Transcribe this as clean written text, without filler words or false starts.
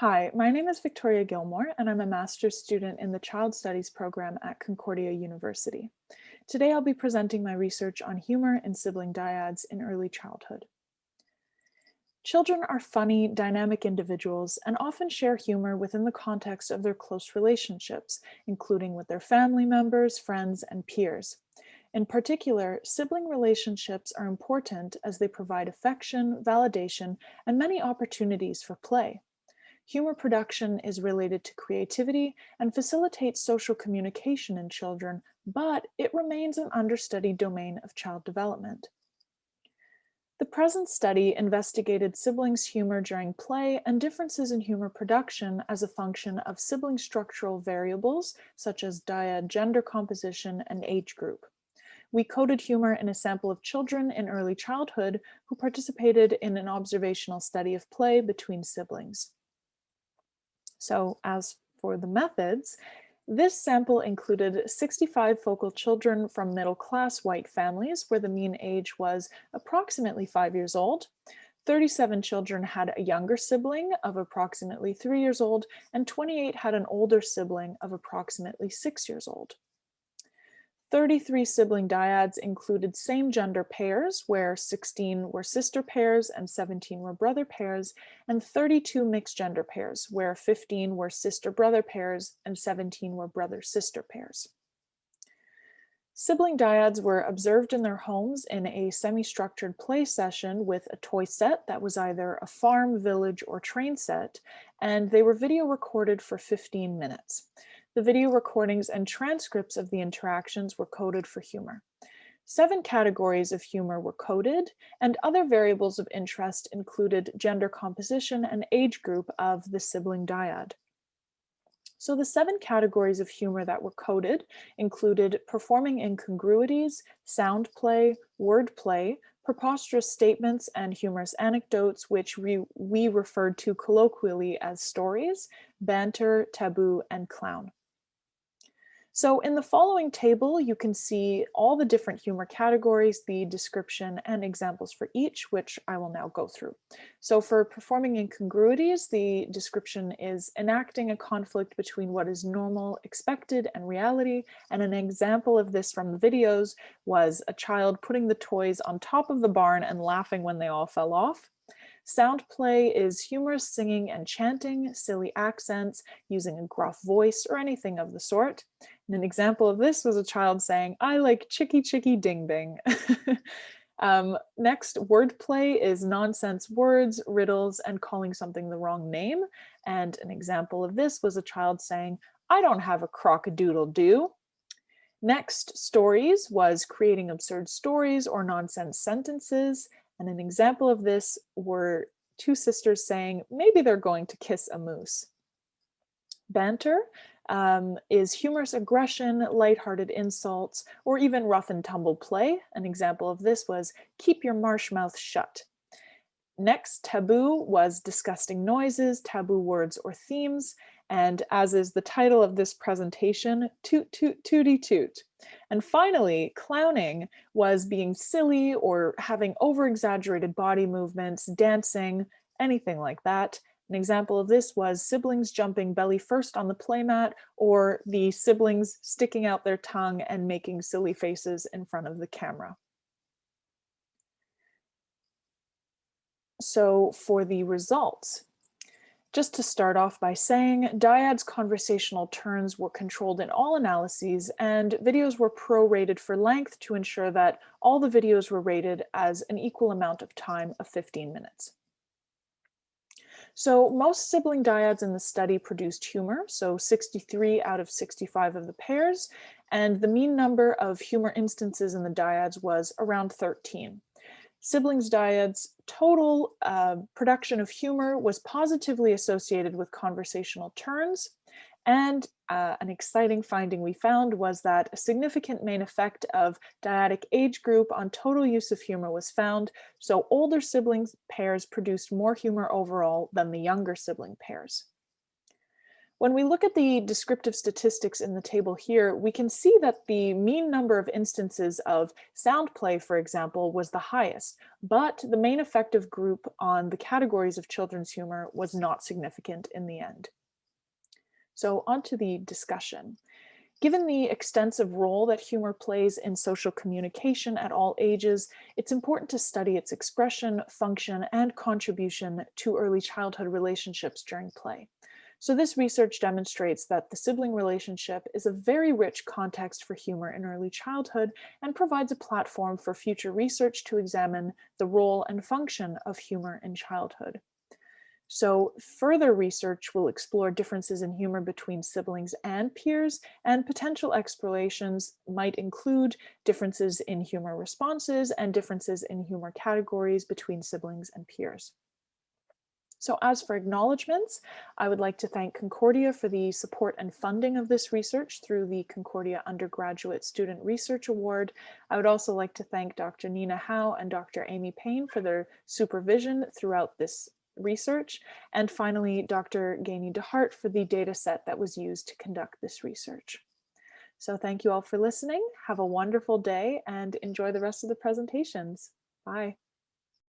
Hi, my name is Victoria Gilmore, and I'm a master's student in the Child Studies program at Concordia University. Today I'll be presenting my research on humor in sibling dyads in early childhood. Children are funny, dynamic individuals and often share humor within the context of their close relationships, including with their family members, friends, and peers. In particular, sibling relationships are important as they provide affection, validation, and many opportunities for play. Humor production is related to creativity and facilitates social communication in children, but it remains an understudied domain of child development. The present study investigated siblings' humor during play and differences in humor production as a function of sibling structural variables such as dyad gender composition and age group. We coded humor in a sample of children in early childhood who participated in an observational study of play between siblings. So as for the methods, this sample included 65 focal children from middle-class white families where the mean age was approximately 5 years old. 37 children had a younger sibling of approximately 3 years old, and 28 had an older sibling of approximately 6 years old. 33 sibling dyads included same gender pairs, where 16 were sister pairs and 17 were brother pairs, and 32 mixed gender pairs, where 15 were sister brother pairs and 17 were brother sister pairs. Sibling dyads were observed in their homes in a semi-structured play session with a toy set that was either a farm, village, or train set, and they were video recorded for 15 minutes. The video recordings and transcripts of the interactions were coded for humor. 7 categories of humor were coded, and other variables of interest included gender composition and age group of the sibling dyad. So the 7 categories of humor that were coded included performing incongruities, sound play, word play, preposterous statements, and humorous anecdotes, which we referred to colloquially as stories, banter, taboo, and clown. So in the following table, you can see all the different humor categories, the description and examples for each, which I will now go through. So for performing incongruities, the description is enacting a conflict between what is normal, expected, and reality. And an example of this from the videos was a child putting the toys on top of the barn and laughing when they all fell off. Sound play is humorous singing and chanting, silly accents, using a gruff voice, or anything of the sort. And an example of this was a child saying, "I like chicky chicky ding ding." Next, wordplay is nonsense words, riddles, and calling something the wrong name. And an example of this was a child saying, "I don't have a crock-a-doodle-doo." Next, stories was creating absurd stories or nonsense sentences. And an example of this were 2 sisters saying, "Maybe they're going to kiss a moose." Banter is humorous aggression, lighthearted insults, or even rough and tumble play. An example of this was, "Keep your marsh mouth shut." Next, taboo was disgusting noises, taboo words, or themes. And as is the title of this presentation, toot, toot, tooty, toot. And finally, clowning was being silly or having over-exaggerated body movements, dancing, anything like that. An example of this was siblings jumping belly first on the playmat, or the siblings sticking out their tongue and making silly faces in front of the camera. So for the results, just to start off by saying, Dyad's conversational turns were controlled in all analyses, and videos were prorated for length to ensure that all the videos were rated as an equal amount of time of 15 minutes. So most sibling dyads in the study produced humor, so 63 out of 65 of the pairs, and the mean number of humor instances in the dyads was around 13. Siblings dyads' total production of humor was positively associated with conversational turns. And an exciting finding we found was that a significant main effect of dyadic age group on total use of humor was found. So older siblings pairs produced more humor overall than the younger sibling pairs. When we look at the descriptive statistics in the table here, we can see that the mean number of instances of sound play, for example, was the highest, but the main effective group on the categories of children's humor was not significant in the end. So on to the discussion. Given the extensive role that humor plays in social communication at all ages, it's important to study its expression, function, and contribution to early childhood relationships during play. So this research demonstrates that the sibling relationship is a very rich context for humor in early childhood and provides a platform for future research to examine the role and function of humor in childhood. So further research will explore differences in humor between siblings and peers, and potential explorations might include differences in humor responses and differences in humor categories between siblings and peers. So as for acknowledgements, I would like to thank Concordia for the support and funding of this research through the Concordia Undergraduate Student Research Award. I would also like to thank Dr. Nina Howe and Dr. Amy Paine for their supervision throughout this research. And finally, Dr. Ganie DeHart for the data set that was used to conduct this research. So thank you all for listening. Have a wonderful day and enjoy the rest of the presentations. Bye.